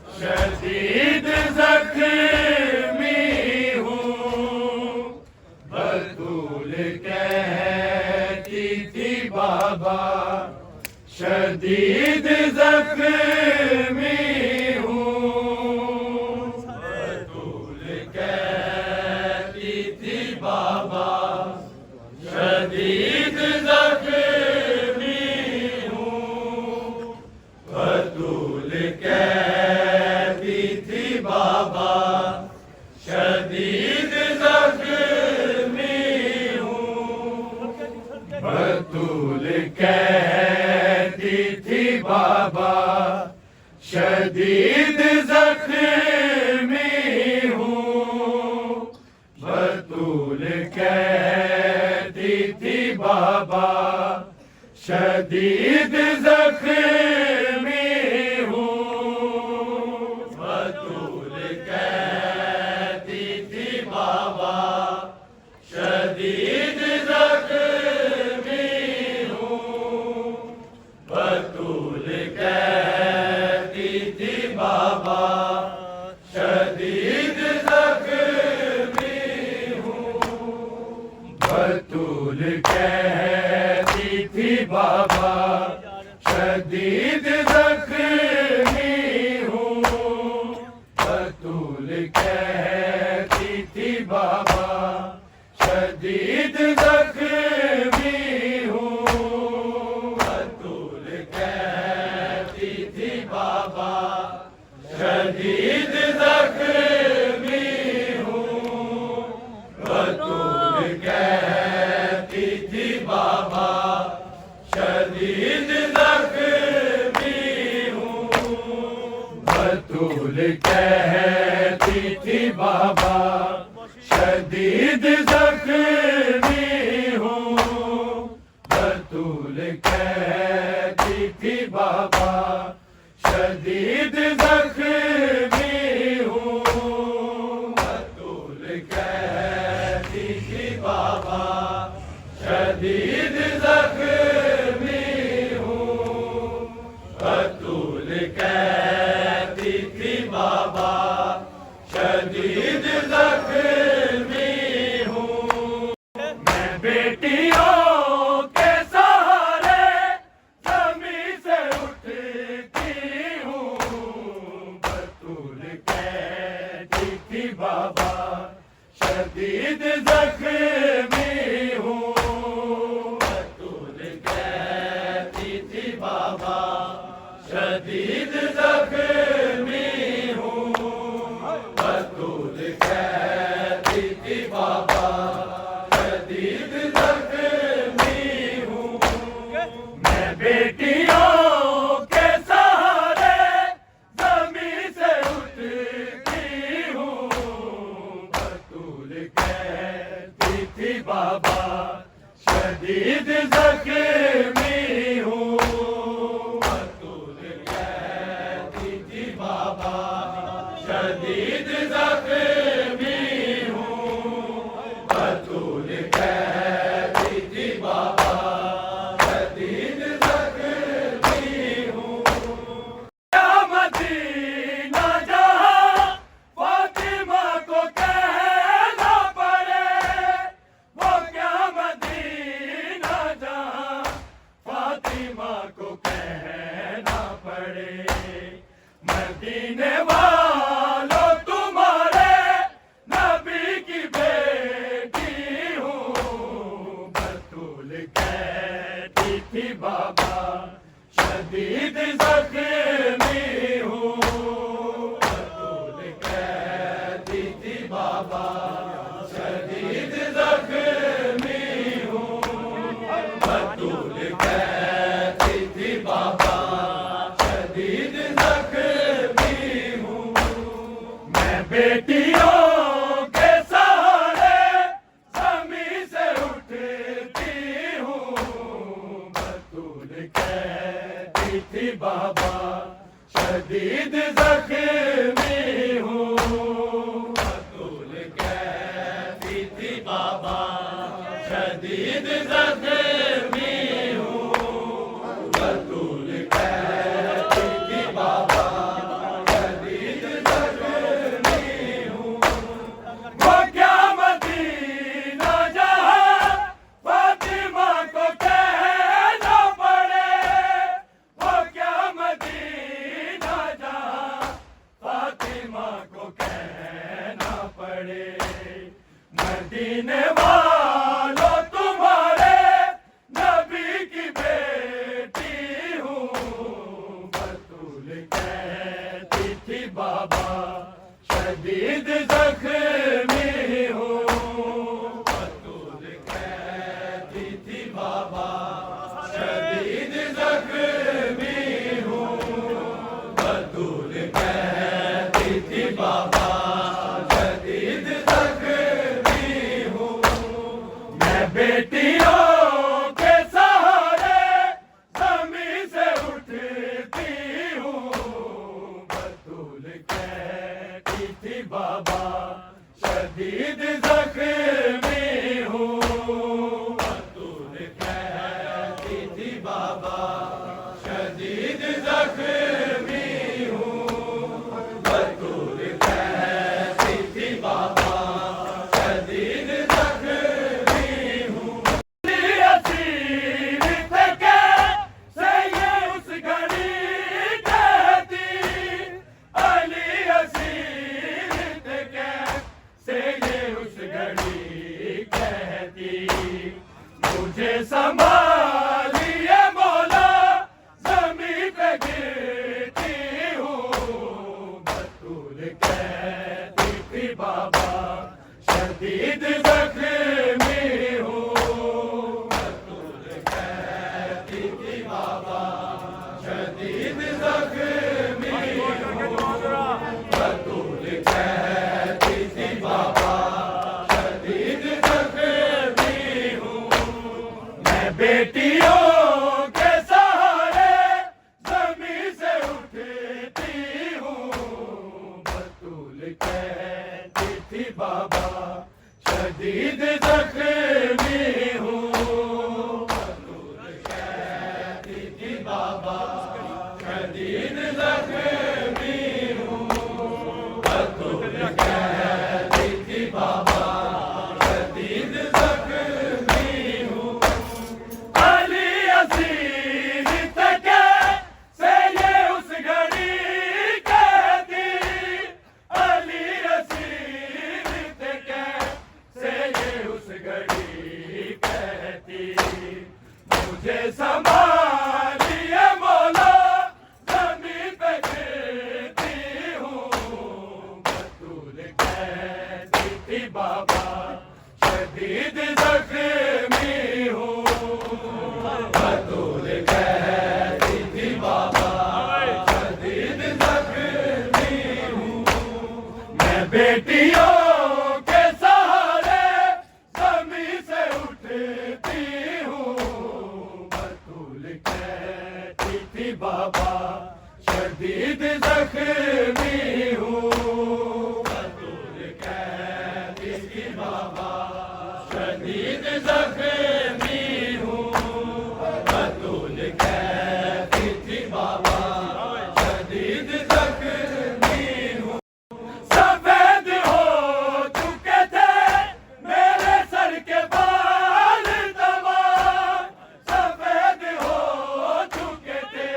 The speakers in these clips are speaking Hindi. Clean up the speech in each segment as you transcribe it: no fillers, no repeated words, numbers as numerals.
शदीद जख्मी हूँ बतूल कहती थी बाबा, शदीद जख्मी हूँ बतूल कहती थी बाबा, शदीद जख्मी हूँ बतूल कहती थी बाबा, शदीद जख्मी हूँ बतूल कहती थी बाबा, शदीद जख्मी हूँ बतूल कहती थी बाबा, शदीद जख्मी हूँ बतूल कहती थी बाबा, शदीद जख्मी हूँ बतूल कहती थी बाबा, शदीद जख्मी हूँ बतूल कहती थी बाबा, शदीद जख्मी हूँ बतूल कहती थी बाबा, शदीद जख्मी हूँ बतूल कहती थी बाबा, शदीद जख्मी हूँ बतूल कहती थी बाबा, शदीद जख्मी हूँ बतूल कहती थी बाबा, शदीद जख्मी हूँ बतूल कहती थी बाबा, शदीद जख्मी हूँ बतूल कहती थी बाबा, शदीद जख्मी हूँ बतूल कहती थी बाबा, शदीद जख्मी हूँ मैं बेटियों के सहारे जमीन से उठती हूँ बतूल कहती थी बाबा, शदीद जख्मी हूँ बतूल कहती थी बाबा, शदीद जख्मी हूँ बतूल कहती थी बाबा, शदीद जख्मी हूँ मैं बेटियों के सहारे जमीन से उठती हूँ बतूल कहती थी बाबा, शदीद जख्मी हूँ बतूल कहती थी बाबा, शदीद जख्मी हूँ बतूल कहती थी बाबा, शदीद जख्मी हूँ क्या मदीना जहाँ फातिमा को कहना पड़े, वो क्या मदीना जहाँ फातिमा को कहना पड़े, मदीने वालों तुम्हारे नबी की बेटी हूँ बतूल कहती थी बाबा, शदीद जख्मी हूँ बतूल कहती थी बाबा, शदीद जख्मी हूँ बतूल कहती थी बाबा, शदीद शदीद जख्मी हूँ। बतूल कहती थी बाबा शदीद जख्मी हूँ। बतूल कहती थी बाबा शदीद जख्मी हूँ। वो क्या मदीना जहाँ फातिमा को कहना पड़े। वो क्या मदीना जहाँ फातिमा को कहना पड़े। मदीने वालों तुम्हारे नबी की बेटी हूँ। बतूल कहती थी बाबा शदीद जख्मी हूँ। बतूल कहती थी बाबा शदीद जख्मी हूँ। बतूल कहती थी बाबा शदीद जख्मी हूँ। मैं बेटियों के सहारे ज़मीं से उठती हूँ। बतूल कहती थी बाबा शदीद जख्मी हूँ। बतूल कहती थी बाबा शदीद जख्मी हूँ। बतूल कहती थी बाबा शदीद जख्मी हूँ। अली असीर थे कैसे ये उस घड़ी कहती। अली असीर थे कैसे ये उस घड़ी कहती। मुझे संभालिए मौला ज़मीं पे गिरती हूँ। बतूल कहती थी बाबा शदीद जख्मी हूँ। बतूल कहती थी बाबा शदीद जख्मी हूँ। बतूल कहती थी बाबा शदीद जख्मी हूँ। मैं बेटियों के सहारे ज़मीं से उठती हूँ। बतूल कहती थी बाबा शदीद जख्मी हूँ। बतूल कहती थी बाबा शदीद जख्मी हूँ। बतूल कहती थी बाबा शदीद जख्मी हूँ। अली अजीज थे कैसे ये उस घड़ी कहती। अली अजीज थे कैसे ये उस घड़ी कहती। मुझे संभालिए मौला ज़मीं पे गिरती हूँ। बतूल कहती थी बाबा शदीद जख्मी हूँ। बतूल कहती थी बाबा शदीद जख्मी हूँ। मैं बेटियों के सहारे ज़मीं से उठती हूँ। बतूल कहती थी बाबा शदीद जख्मी हूँ। बतूल कहती थी बाबा शदीद जख्मी हूँ। बतूल कहती थी बाबा शदीद जख्मी हूँ। सफेद हो चुके थे मेरे सर के बाल तमाम। सफेद हो चुके थे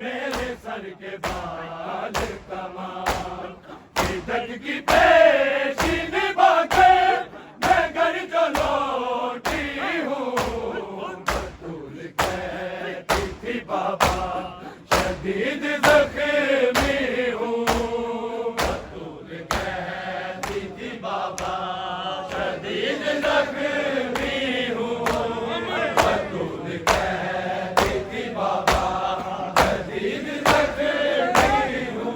मेरे सर के बाल तमाम। इज्जत की पेशी निभा के मैं घर जो लौटी हूँ। बतूल कहती थी बाबा शदीद जख्मी हूँ। बतूल कहती थी बाबा शदीद जख्मी हूँ। बतूल कहती थी बाबा शदीद जख्मी हूँ।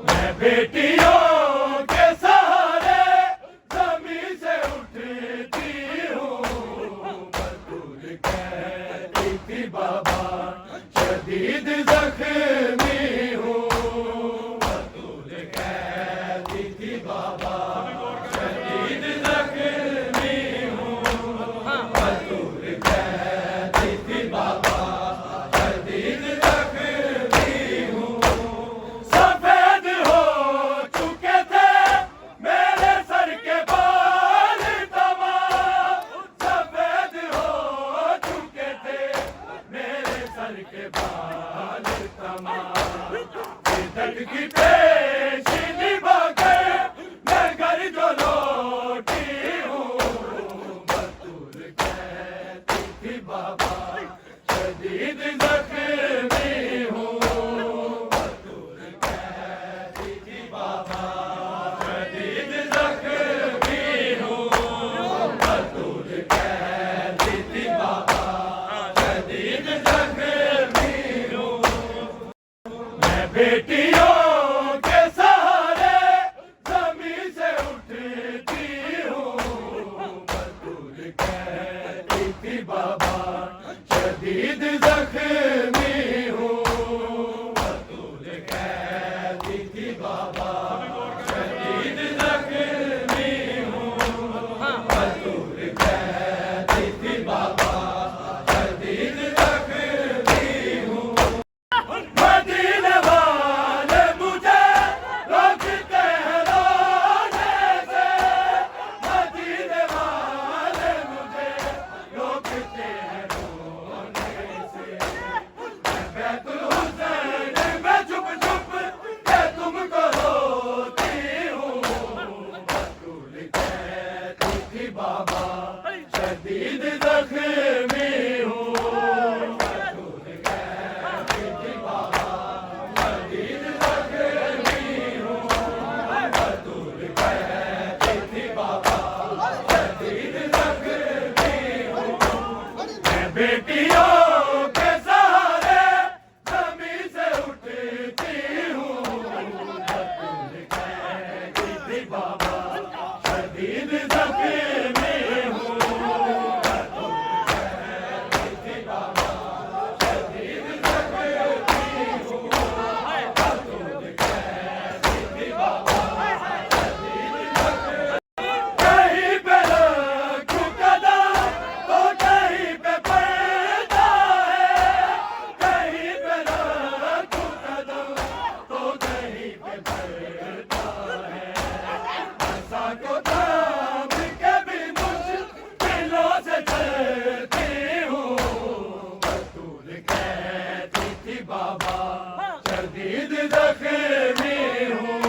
मैं बेटियों के सहारे ज़मीं से उठती हूँ। बतूल कहती थी बाबा शदीद जख्मी क्षमा शिद्दत की पेशी निभा कर मैं घर जो लौटी हूँ बतूल कहती थी बाबा शदीद जख्मी हूँ बतूल कहती थी बाबा शदीद जख्मी हूँ बतूल कहती थी बाबा शदीद जख्मी हूँ मैं बेटियों के सहारे जमीन से उठती हूँ बतूल कहती थी बाबा शदीद जख्मी हूँ बतूल कहती थी बाबा शदीद जख्मी हूँ बतूल कहती थी बाबा शदीद जख्मी हूँ मदीने वाले मुझे रोकते हैं रोने से मदीने वाले मुझे रोकते हैं रोने से मैं बैतुल हुसैन में छुप छुप के तुमको रोती हूँ बतूल कहती थी बाबा शदीद जख्मी हूँ बतूल कहती थी बाबा शदीद जख्मी हूँ बतूल कहती थी बाबा शदीद जख्मी हूँ मैं बेटियों के सहारे जमीन से उठती हूँ बतूल कहती थी बाबा शदीद जख्मी हूँ बतूल कहती थी बाबा शदीद जख्मी हूँ बतूल कहती थी बाबा शदीद जख्मी कहीं पे रखूं कदम तो कहीं पे पड़ता है कहीं पे रखूं कदम तो कहीं पे पड़ता है आशा को थाम के भी मुश्किलों से चलती हूँ बतूल कहती थी बाबा शदीद जख्मी हूँ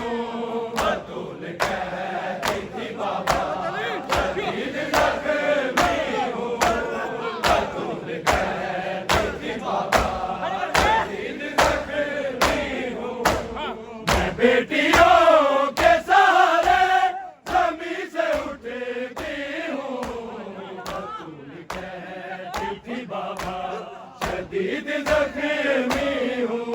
बतूल कहती थी बाबा शदीद जख्मी हूँ बतूल कहती थी बाबा शदीद जख्मी हूँ मैं बेटियों के सहारे जमीन से उठती हूँ बतूल कहती थी बाबा शदीद जख्मी हूँ